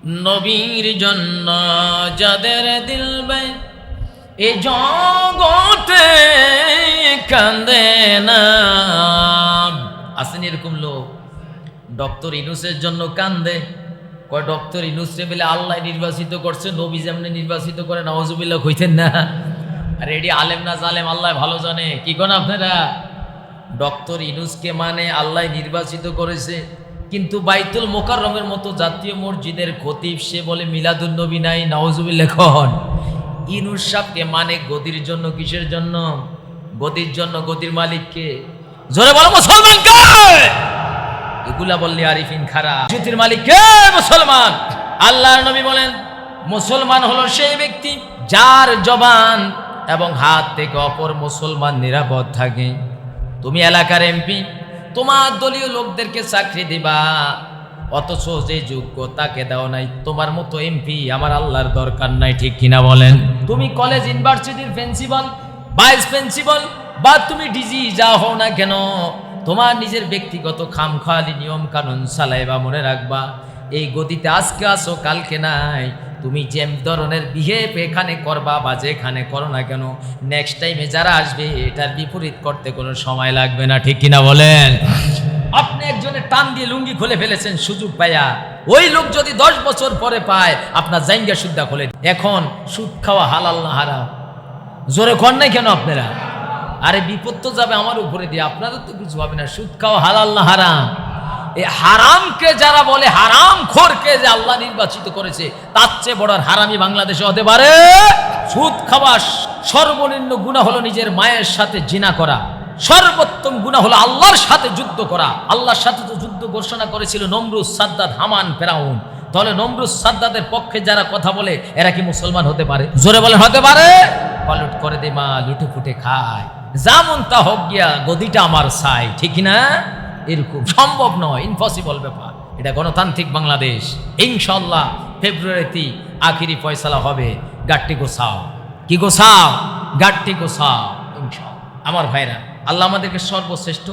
নবীর জন্য যাদের দিল বে এ জগতে কান্দে না। আসেন এরকম লোক ডক্টর ইনুসের জন্য কান্দে, কয় ডক্টর ইনুসরে বলে আল্লাহ নির্বাচিত করছে, নবী যেমনি নির্বাচিত করে নাউজুবিল্লাহ কইতেন না। আর এটি আলেম না জালেম আল্লাহ ভালো জানে। কি কোন আপনারা ডক্টর ইনুসকে মানে আল্লাহ নির্বাচিত করেছে, কিন্তু বাইতুল মোকাররমের মতো জাতীয় মসজিদের খতিব সে বলে মিলাদুন নবী নাই, নাউজুবিল্লাহ খন। ইনুস সাহেবকে মানে গদির জন্য। কিসের জন্য? গদির জন্য। গদির মালিককে জোরে বলো মুসলমান কে? এগুলা বললে আরিফিন খারা। জ্যোতির মালিক কে? মুসলমান। আল্লাহর নবী বলেন মুসলমান হলো সেই ব্যক্তি যার জবান এবং হাত থেকে অপর মুসলমান নিরাপদ থাকে। তুমি এলাকার এমপি, তোমার দলীয় লোকদেরকে চাকরি দিবা, অথচ যে যোগ্য তাকে দাও নাই, তোমার মতো এমপি আমার আল্লাহর দরকার নাই। ঠিক কিনা বলেন? তুমি কলেজ ইউনিভার্সিটির প্রিন্সিপাল, ভাইস প্রিন্সিপাল বা তুমি ডিজি যা হও না কেন, তোমার নিজের ব্যক্তিগত খামখেয়ালি নিয়ম কানুন চালাইবা। মনে রাখবা এই গদিতে আজকে আসো কালকে নাই। তুমি যে ধরনের বিহেভ এখানে করবা বা যেখানে করো না কেন, নেক্সট টাইমে যারা আসবে এটার বিপরীত করতে কোনো সময় লাগবে না। ঠিক কিনা বলেন? আপনি একজনের টান দিয়ে লুঙ্গি খুলে ফেলেছেন সুযোগ পাইয়া, ওই লোক যদি 10 বছর পরে পায় আপনার জাইঙ্গা সুদ্ধা খুলে। এখন সুদ খাওয়া হালাল না হারাম? জোরে কর নাই কেন আপনারা? আরে বিপদ তো যাবে আমার উপরে দিয়ে, আপনাদের তো কিছু হবে না। সুদ খাওয়া হালাল না হারাম? এই হারামকে যারা বলে, হারাম খোরকে যে আল্লাহ নির্বাচিত করেছে, তার চেয়ে বড় হারামি বাংলাদেশে হতে পারে? সুদ খাওয়া সর্বনিম্ন গুনাহ হলো নিজের মায়ের সাথে জিনা করা, সর্বোত্তম গুনাহ হলো আল্লাহর সাথে যুদ্ধ করা। আল্লাহর সাথে তো যুদ্ধ ঘোষণা করেছিল নমরুদ, সাদ্দাত, হামান, ফেরাউন। তাহলে নমরুদ সাদ্দাতের পক্ষে যারা কথা বলে এরা কি মুসলমান হতে পারে? জোরে বলেন হতে পারে? পালট করে দে মা, লুটে ফুটে খায়, যেমন তা হোক গিয়া গদিটা আমার চাই। ঠিক না? এরকম সম্ভব নয়, ইম্পসিবল ব্যাপার। এটা গণতান্ত্রিক বাংলাদেশ। ইনশাআল্লাহ ফেব্রুয়ারিতে আখিরি ফয়সালা হবে। গাট্টি গোছাও। কি গোছাও? গাট্টি গোছাও ইনশাআল্লাহ। আমার ভাইরা, আল্লাহ আমাদেরকে সর্বশ্রেষ্ঠ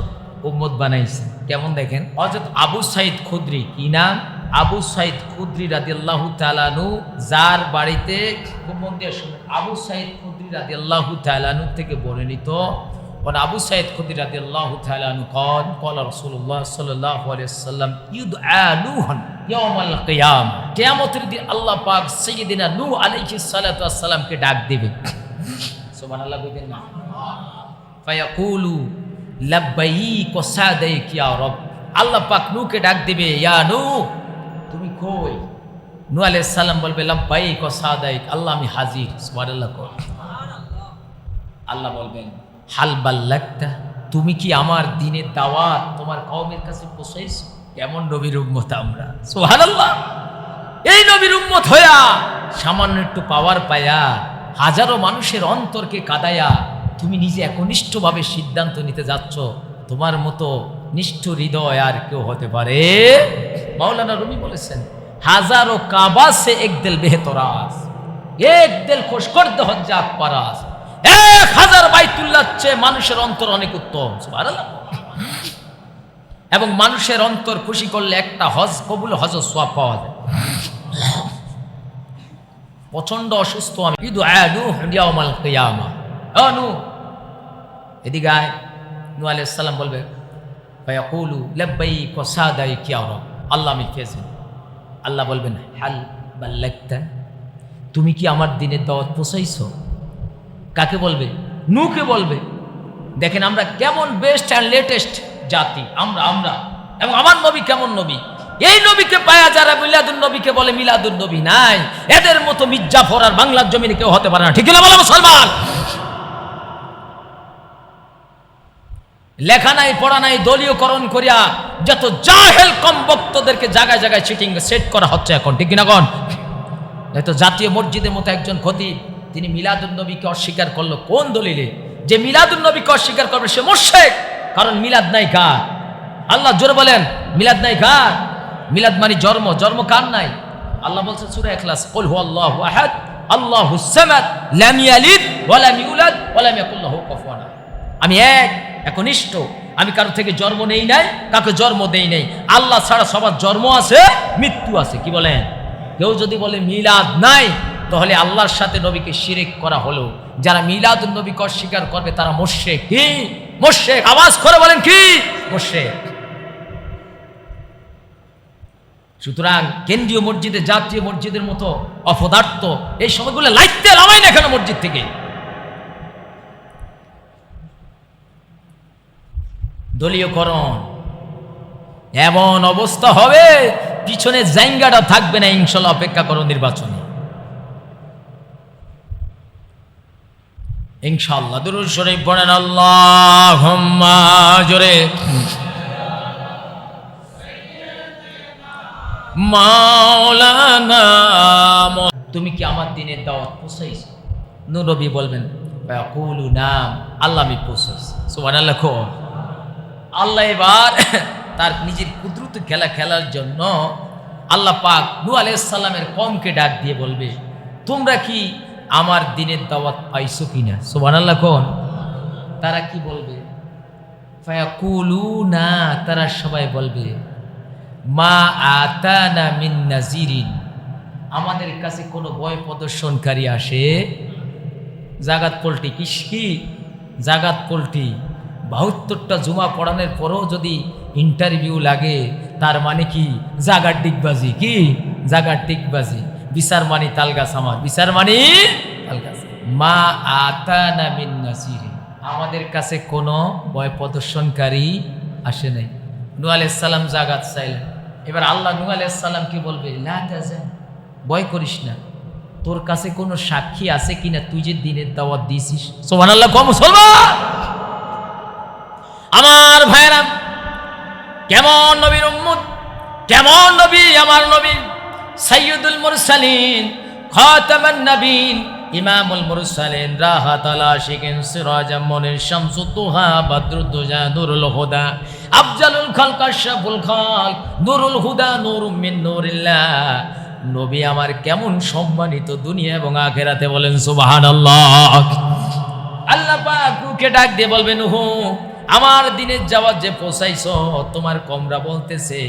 উম্মত বানাইছে। কেমন দেখেন, হযরত আবু সাঈদ খুদরি, কি নাম? আবু সাঈদ খুদরি রাদিয়াল্লাহু তাআলা আনহু, যার বাড়িতে খুব মন দিয়ে শুনুন, আবু সাঈদ খুদরি রাদিয়াল্লাহু তাআলা আনহু থেকে বর্ণিত। আবু সাঈদ খুদরি রাদিয়াল্লাহু তাআলা আনহু قال قال رسول الله صلى الله عليه وسلم يدعى نوح يوم القيامة। কিয়ামতের দিন আল্লাহ পাক সাইয়্যিদিনা নূহ আলাইহিস সালাতু ওয়াস সালামকে ডাক দিবে। সুবহানাল্লাহ কইতেন না? ফায়াকুলু লাব্বাইক ওয়া সাদাইক ইয়া রব। আল্লাহ পাক নূহকে ডাক দিবে, ইয়া নূহ তুমি কই? নূহ আলাইহিস সালাম বলবে লাব্বাইক ওয়া সাদাইক, আল্লাহ আমি হাজির। সুবহানাল্লাহ। আল্লাহ বলবেন হাল বাল্লাগতা, তুমি কি আমার দ্বীনের দাওয়াত তোমার কওমের কাছে পৌঁছাইছো? কেমন নবীর উম্মত আমরা! সুবহানাল্লাহ। এই নবীর উম্মত হইয়া সামান্য একটু পাওয়ার পায়া হাজারো মানুষের অন্তরকে কাদায়া তুমি নিজে একনিষ্ঠভাবে সিদ্ধান্ত নিতে যাচ্ছ, তোমার মতো নিষ্ঠ হৃদয় আর কেউ হতে পারে? মাওলানা রুমি বলেছেন হাজারো কাবা সে এক দিল বেহতরাজ, এক দিল খুশ করতে হজ্জা পারাস। 1000 বাইতুল্লাহ চেয়ে মানুষের অন্তর অনেক উত্তম। সুবহানাল্লাহ। এবং মানুষের অন্তর খুশি করলে একটা হজ কবুল, হজের সওয়াব পাওয়া যায়। প্রচন্ড অসুস্থ আমি, ইদুআ নূহ ইয়াউমাল কিয়ামা। ও নূহ এদিকে আয়। নূহ আলাইহিস সালাম বলবে ফায়াকুলু লাব্বাইক ওয়া সাদাইক ইয়া রব, আল্লাহ আমি ফেজি। আল্লাহ বলবেন হাল বাল্লাগতা, তুমি কি আমার দ্বীনের দাওয়াত পৌঁছাইছো? কাকে বলবে? নূহকে বলবে। দেখেন আমরা কেমন বেস্ট অ্যান্ড লেটেস্ট জাতি আমরা। এবং আমার নবী কেমন নবী! এই নবীকে পায়া যারা মিলাদুন নবীকে বলে মিলাদুন নবী নাই, এদের মতো মির্জাফর আর বাংলার জমিনে কেউ হতে পারে না। ঠিক না বলো মুসলমান? লেখা নাই পড়া নাই, দলীয়করণ করিয়া যত জাহেল কম বক্তদেরকে জায়গায় জায়গায় চিটিং সেট করা হচ্ছে এখন। ঠিক কিনা কোন? তো জাতীয় মসজিদের মতো একজন খতিব, তিনি মিলাদুন নবীকে অস্বীকার করলো। কোন দলিলে? যে মিলাদুন নবীকে অস্বীকার করবে সে মুশরিক। কারণ মিলাদ নাই কার? আল্লাহ জোরে বলেন মিলাদ নাই কার? মিলাদ মানে জন্ম। জন্ম কার নাই? আল্লাহ বলছেন সূরা ইখলাস, কুল হুয়াল্লাহু আহাদ আল্লাহুস সামাদ লাম ইয়ালিদ ওয়া লাম ইউলাদ ওয়া লাম ইয়াকুল লাহু কুফুয়ান আহাদ। আমি এক, একনিষ্ঠ, আমি কারো থেকে জন্ম নেই নাই, কাকে জন্ম দেই নাই। আল্লাহ ছাড়া সবার জন্ম আছে, মৃত্যু আছে। কি বলেন? কেউ যদি বলে মিলাদ নাই, তাহলে আল্লাহর সাথে নবীকে শিরক করা হলো। যারা মিলাদুন নবীকে অস্বীকার করবে তারা মুশরিক। কি মুশরিক? আওয়াজ করে বলেন কি মুশরিক? সুতরাং কেন্দ্রীয় মসজিদে জাতীয় মসজিদের মতো অপদার্থ এই সময়গুলো লাইতে লামাই না কেন মসজিদ থেকে? দলীয়করণ এমন অবস্থা হবে, পিছনে জায়গাটা থাকবে না ইনশাল্লাহ। অপেক্ষা করো নির্বাচনে ইনশাআল্লাহ। দুরূদ শরীফ পড়েন আল্লাহুম্মা জোরে। মাওলানা তুমি কি আমার দিনের দাওয়াত পৌঁছাইছো? নবী বলবেন ইয়াকুলু নাম, আল্লাহ আমি পৌঁছাইছি। সুবহানাল্লাহ। আল্লাহ এবার তার নিজের কুদরত খেলার জন্য আল্লাহ পাক নূহ আলাইহিস সালামের কওমকে ডাক দিয়ে বলবে তোমরা কি আমার দিনের দাওয়াত পাইছো কিনা? সুবহানাল্লাহ। কোন তারা কি বলবে? ফায়াকুলুনা, তারা সবাই বলবে মা আতানা মিন নাজিরিন, আমাদের কাছে কোনো ভয় প্রদর্শনকারী আসে। জাগাত পল্টি কি জাগাত পল্টি ৭২টা জুমা পড়ানোর পরেও যদি ইন্টারভিউ লাগে তার মানে কি? জাগার ডিগবাজি। কি জাগার ডিগবাজি? বিচার মানি তালগাছ, আমার বিচার মানি তালগাছ। মা আতানা মিন নাজিরিন, আমাদের কাছে কোনো ভয় প্রদর্শনকারী আসে নাই। নূহ আলাইহিস সালাম জাগাত চাইলেন। এবার আল্লাহ নূহ আলাইহিস সালাম কি বলবে? লা তাজান, ভয় করিস না, তোর কাছে কোনো সাক্ষী আছে কিনা তুই যে দিনের দাওয়াত দিয়েছিস? সুবহানাল্লাহ। কম মুসলমান আমার ভাইরা, কেমন নবীর উম্মত, কেমন নবী আমার নবী, সাইয়্যিদুল মুরসালিন, খাতামান নবীন, ইমামুল মুরসালিন, রাহাতাল আশিকিন, সিরাজাম মুনির, শামসুদ দুহা, বদরুদ্দুজা, নূরুল হুদা, আফজালুল খালক, আশরাফুল খালক, নূরুল হুদা, নূরুম মিন নূরিল্লাহ। নবী আমার কেমন সম্মানিত দুনিয়া এবং আখিরাতে, বলেন সুবহানাল্লাহ। আল্লাহ পাক নূহকে ডাক দিয়ে বলবেন নূহ, আমার দিনের দাওয়াত যে পৌঁছাইছো, তোমার কওমরা বলতেছে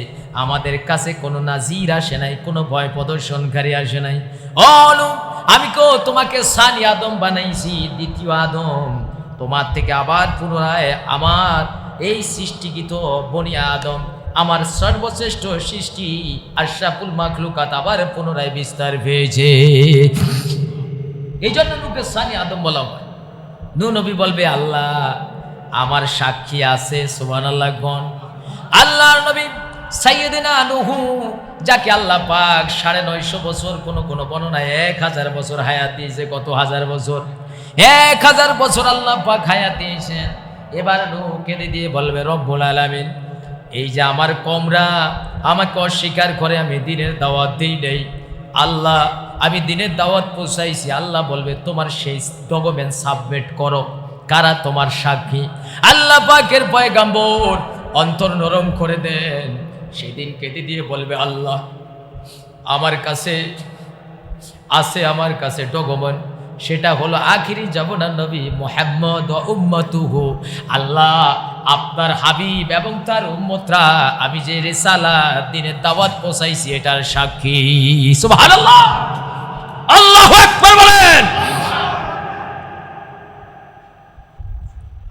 আমাদের কাছে কোনো নাজির আসে নাই, কোনো ভয় প্রদর্শনকারী আসে নাই। ও নূহ, আমি তোমাকে সানি আদম বানাইছি, দ্বিতীয় আদম। তোমার থেকে আবার পুনরায় আমার এই সৃষ্টিকৃত বনি আদম, আমার সর্বশ্রেষ্ঠ সৃষ্টি আশরাফুল মাখলুকাত আবার পুনরায় বিস্তার পেয়েছে। এই জন্য নূহকে সানি আদম বলা হয়। নূহ নবী বলবে আল্লাহ আমার সাক্ষী আছে। সুবহানাল্লাহ। গণ আল্লাহর নবী সাইয়্যিদিনা নূহ, যাকে আল্লাহ পাক ৯৫০ বছর, কোন বর্ণনায় ১০০০ বছর হায়াত দিয়েছে। কত হাজার বছর? ১০০০ বছর আল্লাহ পাক হায়াত দিয়েছেন। এবার নূহ কেঁদে দিয়ে বলবে রব্বুল আলামিন, এই যে আমার কওমরা আমাকে অস্বীকার করে, আমি দিনের দাওয়াত দেই নাই। আল্লাহ আমি দিনের দাওয়াত পৌঁছাইছি। আল্লাহ বলবে তোমার সেই ডকুমেন্ট সাবমিট করো, কারা তোমার সাক্ষী? আল্লাহ পাকের পয়গাম্বর অন্তর নরম করে দেন। সেদিন কেঁদে দিয়ে বলবে আল্লাহ আমার কাছে আছে, আমার কাছে ডকুমেন্ট, সেটা হলো আখিরি জামানার নবী মুহাম্মদ ওয়া উম্মতুহু। আল্লাহ আপনার হাবিব এবং তার উম্মতরা আমি যে রিসালাত দিনের দাওয়াত পৌঁছাইছি এটার সাক্ষী। সুবহানাল্লাহ। আল্লাহু আকবার বলেন।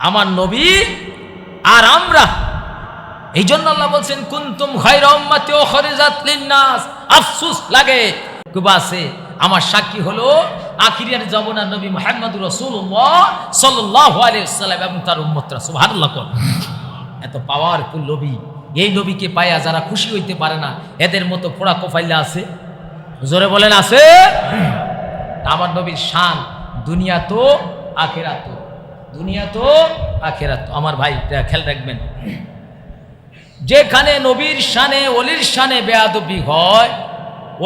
আমার নবী আর আমরা, এই জন্য আল্লাহ বলছেন কুনতুম খায়রা উম্মাতি উখরিজাত লিন-নাস। আফসোস লাগে কুবাসে আমার সাক্ষী হলো আখিরের জামানার নবী মুহাম্মদুর রাসূলুল্লাহ সাল্লাল্লাহু আলাইহি ওয়াসাল্লাম এবং তার উম্মতরা। সুবহানাল্লাহ। এত পাওয়ারফুল নবী, এই নবীকে পাইয়া যারা খুশি হইতে পারে না এদের মতো পোড়া কফাইলা আছে? জোরে বলেন আছে? আমার নবীর শান দুনিয়া তো আখিরাত, দুনিয়া তো আখিরাত। আমার ভাই খেয়াল রাখবেন, যেখানে নবীর শানে ওলির শানে বেয়াদবি হয়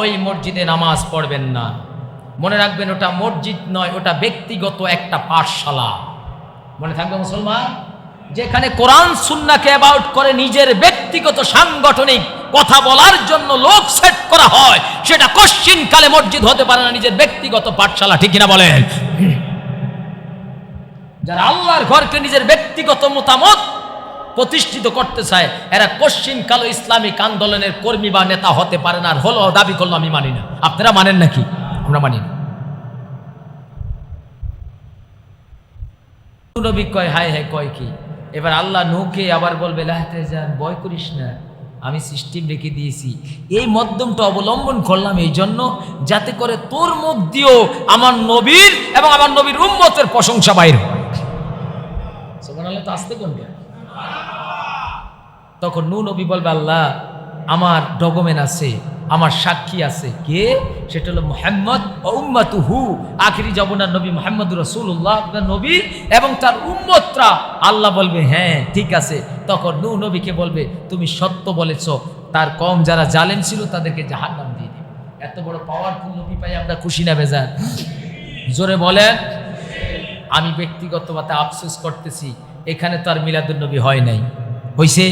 ওই মসজিদে নামাজ পড়বেন না। মনে রাখবেন ওটা মসজিদ নয়, ওটা ব্যক্তিগত একটা পাঠশালা। মনে থাকবে মুসলমান, যেখানে কোরআন সুন্নাহকে অ্যাবাউট করে নিজের ব্যক্তিগত সাংগঠনিক কথা বলার জন্য লোক সেট করা হয়, সেটা কশ্চিন কালে মসজিদ হতে পারে না, নিজের ব্যক্তিগত পাঠশালা। ঠিক কিনা বলেন? যারা আল্লাহর ঘরকে নিজের ব্যক্তিগত মতামত প্রতিষ্ঠিত করতে চায়, এরা কোশ্চিন কালো ইসলামিক আন্দোলনের কর্মী বা নেতা হতে পারে না। আর হলো দাবি করলো আমি মানি না। আপনারা মানেন নাকি? আমরা মানি না। নবী কয় হায় হায়, কয় কি? এবার আল্লাহ নূহকে আবার বলবে লাহতে যান, ভয় করিস না, আমি সিস্টেম রেখে দিয়েছি। এই মধ্যমটা অবলম্বন করলাম এই জন্য, যাতে করে তোর মুখ দিয়েও আমার নবীর এবং আমার নবীর উম্মতের প্রশংসা বাইর হয়। সুবহানাল্লাহ। তো আসতে কোনটা? তখন নূহ নবী বলবে আল্লাহ আমার ডকুমেন্ট আছে, আমার সাক্ষী আছে। কে? সেটা হলো মুহাম্মদ ও উম্মাতুহু, আখিরি জামানার নবী মুহাম্মদুর রাসূলুল্লাহ আপনার নবী এবং তার উম্মতরা। আল্লাহ বলবে হ্যাঁ ঠিক আছে। তখন নূহ নবীকে বলবে তুমি সত্য বলেছ, তার কম যারা জালেম ছিল তাদেরকে জাহান্নাম দিয়ে দিবে। এত বড় পাওয়ারফুল নবী পাই আমরা খুশি না বেজার? জোরে বলেন। আমি ব্যক্তিগতভাবে আফসোস করতেছি, এখানে তো আর মিলাদুন নবী হয় নাই। হইছে?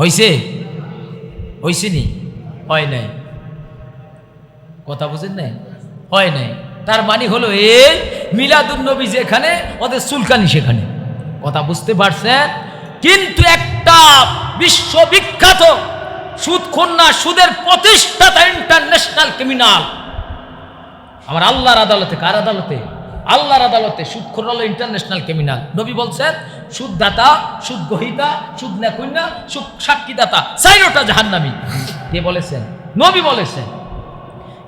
হইছে? হইছে নি? হয় নাই। কথা বুঝেন নাই? হয় নাই। তার মানে হলো এই মিলাদুন নবী যেখানে, ওদের সুলকানি সেখানে। কথা বুঝতে পারছেন? কিন্তু একটা বিশ্ববিখ্যাত সুদখোর না, সুদের প্রতিষ্ঠাতা, ইন্টারন্যাশনাল ক্রিমিনাল, আমার আল্লাহর আদালতে, কার আদালতে? আল্লাহর আদালতে সুদখোর হলো ইন্টারন্যাশনাল ক্রিমিনাল। নবী বলছেন সুদদাতা, সুদ গ্রহীতা, সুদ নেকুন্না, সুদ সাক্ষীদাতা চাইরোটা জাহান্নামী। কে বলেছেন? নবী বলেছেন।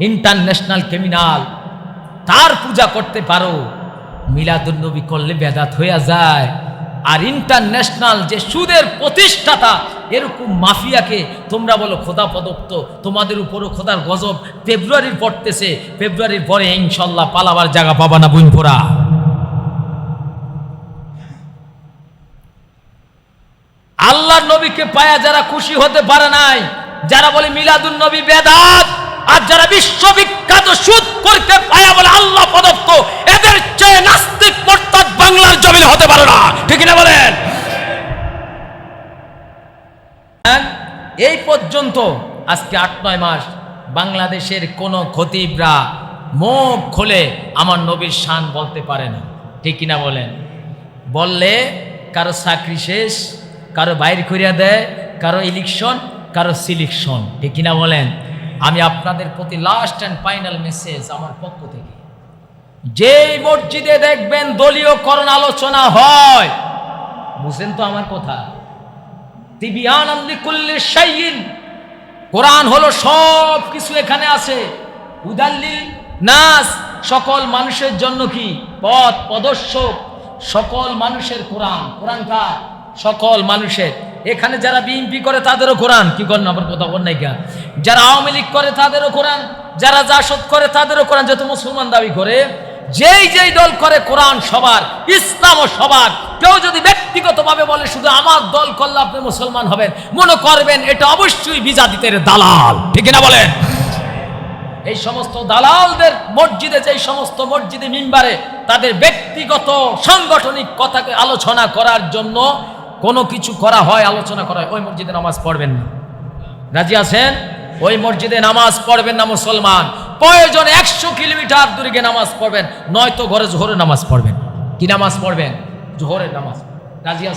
ইন্টারন্যাশনাল ক্রিমিনাল, তার পূজা করতে পারো, মিলাদুন নবী করলে বেদাত হয়ে যায়। আর ইন্টারন্যাশনাল যে সুদের প্রতিষ্ঠাতা, এরকম মাফিয়াকে তোমরা বলো খোদা প্রদত্ত, তোমাদের উপরও খোদার গজব ফেব্রুয়ারির পড়তেছে। ফেব্রুয়ারির পরে ইনশাল্লাহ পালাবার জায়গা পাবা না বুনপোরা। আল্লাহর নবীকে পায়া যারা খুশি হতে পারে নাই, যারা বলে মিলাদুন নবী বেদাত, আর যারা বিশ্ববিখ্যাত সুদ করতে পায়া বলে আল্লাহ প্রদত্ত, এদের চেয়ে নাস্তিক মুরতাদ বাংলার জমিনে হতে পারে না। ঠিক না বলেন? এই পর্যন্ত আজকে ৮-৯ মাস বাংলাদেশের কোন খতিবরা মুখ খুলে আমার নবীর শান বলতে পারে না। ঠিক কিনা বলেন? বললে কারো চাকরি শেষ, কারো বাইর করিয়া দেয়, কারো ইলেকশন, কারো সিলেকশন। ঠিক কিনা বলেন? আমি আপনাদের প্রতি লাস্ট অ্যান্ড ফাইনাল মেসেজ আমার পক্ষ থেকে, যেই মসজিদে দেখবেন দলীয়করণ আলোচনা হয়, বুঝেন তো আমার কথা, তিবিয়ানান লিকুল্লি শাইইন, কোরআন হলো সব কিছু এখানে আছে, হুদাল্লিল নাস, সকল মানুষের জন্য কি পথ প্রদর্শক, সকল মানুষের কোরআন। কোরআনটা সকল মানুষের। এখানে যারা বিএনপি করে তাদেরও কোরআন, কি করেন আবার কথা বল নাই কেন? যারা আওয়ামী লীগ করে তাদেরও কোরআন, যারা জাসদ করে তাদেরও কোরআন, যত মুসলমান দাবি করে, যেই যেই দল করে কোরআন সবার, ইসলামও সবার। কেউ যদি ব্যক্তিগতভাবে বলে শুধু আমার দল করলে আপনি মুসলমান হবেন, মনে করবেন এটা অবশ্যই বিজাতিদের দালাল। ঠিক না বলেন? এই সমস্ত দালালদের মসজিদে, যেই সমস্ত মসজিদে মিম্বারে তাদের ব্যক্তিগত সাংগঠনিক কথাকে আলোচনা করার জন্য কোনো কিছু করা হয়, আলোচনা করা হয়, ওই মসজিদে নামাজ পড়বেন না। রাজি আছেন? ওই মসজিদে নামাজ পড়বেন না মুসলমান। প্রয়োজন 100 কিলোমিটার দূরে গিয়ে নামাজ পড়বেন, নয়তো ঘরে জোহরের নামাজ পড়বেন। কি নামাজ পড়বেন? জোহরের নামাজ। রাজি আছেন?